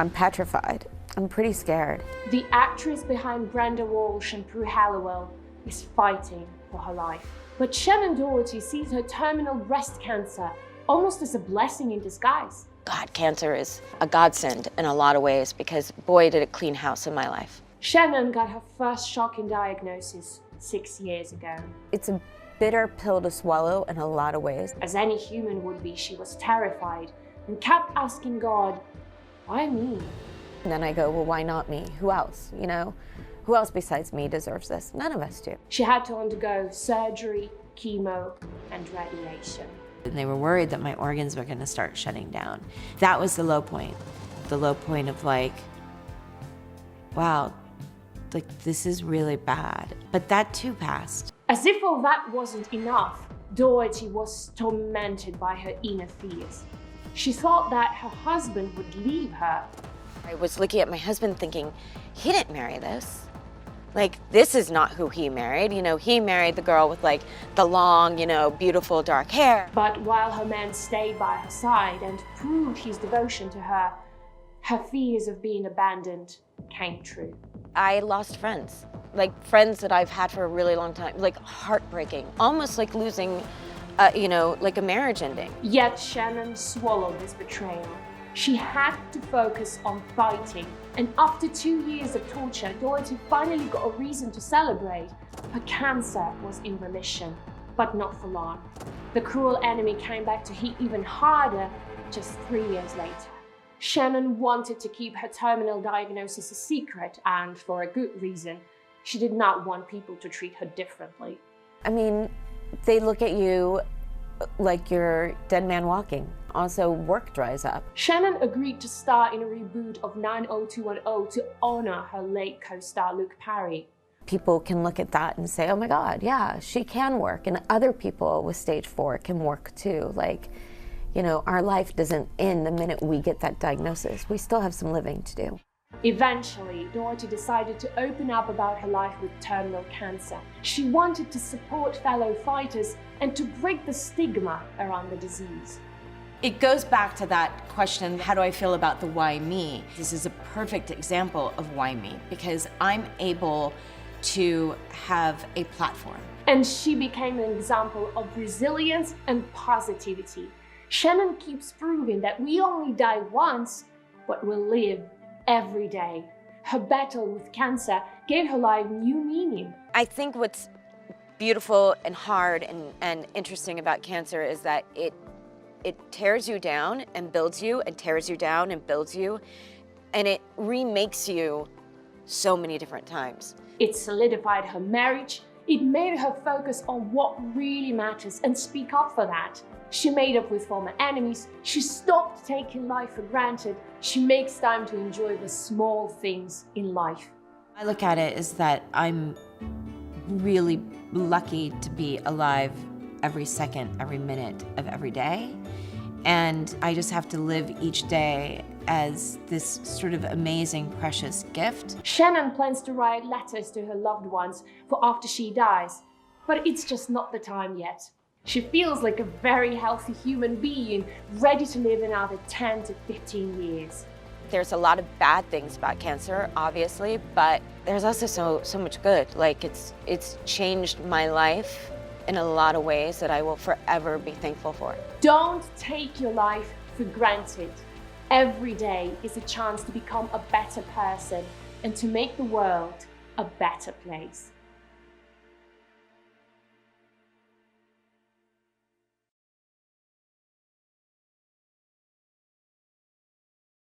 I'm petrified. I'm pretty scared. The actress behind Brenda, Walsh and Prue Halliwell is fighting for her life. But Shannen Doherty sees her terminal breast cancer almost as a blessing in disguise. God, cancer is a godsend in a lot of ways because boy, did it clean house in my life. Shannen got her first shocking diagnosis 6 years ago. It's a bitter pill to swallow in a lot of ways. As any human would be, she was terrified and kept asking God, why me? And then I go, well, why not me? Who else, you know? Who else besides me deserves this? None of us do. She had to undergo surgery, chemo, and radiation. And they were worried that my organs were gonna start shutting down. That was the low point. The low point of like, wow, like this is really bad. But that too passed. As if all that wasn't enough, Doherty was tormented by her inner fears. She thought that her husband would leave her. I was looking at my husband thinking, he didn't marry this. Like, this is not who he married. You know, he married the girl with like the long, you know, beautiful dark hair. But while her man stayed by her side and proved his devotion to her, her fears of being abandoned came true. I lost friends, like friends that I've had for a really long time, like heartbreaking, almost like losing, you know, like a marriage ending. Yet Shannen swallowed this betrayal. She had to focus on fighting, and after 2 years of torture, Doherty finally got a reason to celebrate. Her cancer was in remission, but not for long. The cruel enemy came back to hit even harder just 3 years later. Shannen wanted to keep her terminal diagnosis a secret, and for a good reason. She did not want people to treat her differently. I mean, they look at you like you're dead man walking. Also, work dries up. Shannen agreed to star in a reboot of 90210 to honor her late co-star Luke Perry. People can look at that and say, oh my God, yeah, she can work. And other people with stage 4 can work too. Like, you know, our life doesn't end the minute we get that diagnosis. We still have some living to do. Eventually, Doherty decided to open up about her life with terminal cancer. She wanted to support fellow fighters and to break the stigma around the disease. It goes back to that question, how do I feel about the why me? This is a perfect example of why me, because I'm able to have a platform. And she became an example of resilience and positivity. Shannen keeps proving that we only die once, but we live every day. Her battle with cancer gave her life new meaning. I think what's beautiful and hard and interesting about cancer is that it tears you down and builds you, and tears you down and builds you, and it remakes you so many different times. It solidified her marriage. It made her focus on what really matters and speak up for that. She made up with former enemies. She stopped taking life for granted. She makes time to enjoy the small things in life. I look at it as that I'm really lucky to be alive every second, every minute of every day. And I just have to live each day as this sort of amazing, precious gift. Shannen plans to write letters to her loved ones for after she dies, but it's just not the time yet. She feels like a very healthy human being, ready to live another 10 to 15 years. There's a lot of bad things about cancer, obviously, but there's also so much good. Like it's changed my life in a lot of ways that I will forever be thankful for. Don't take your life for granted. Every day is a chance to become a better person and to make the world a better place.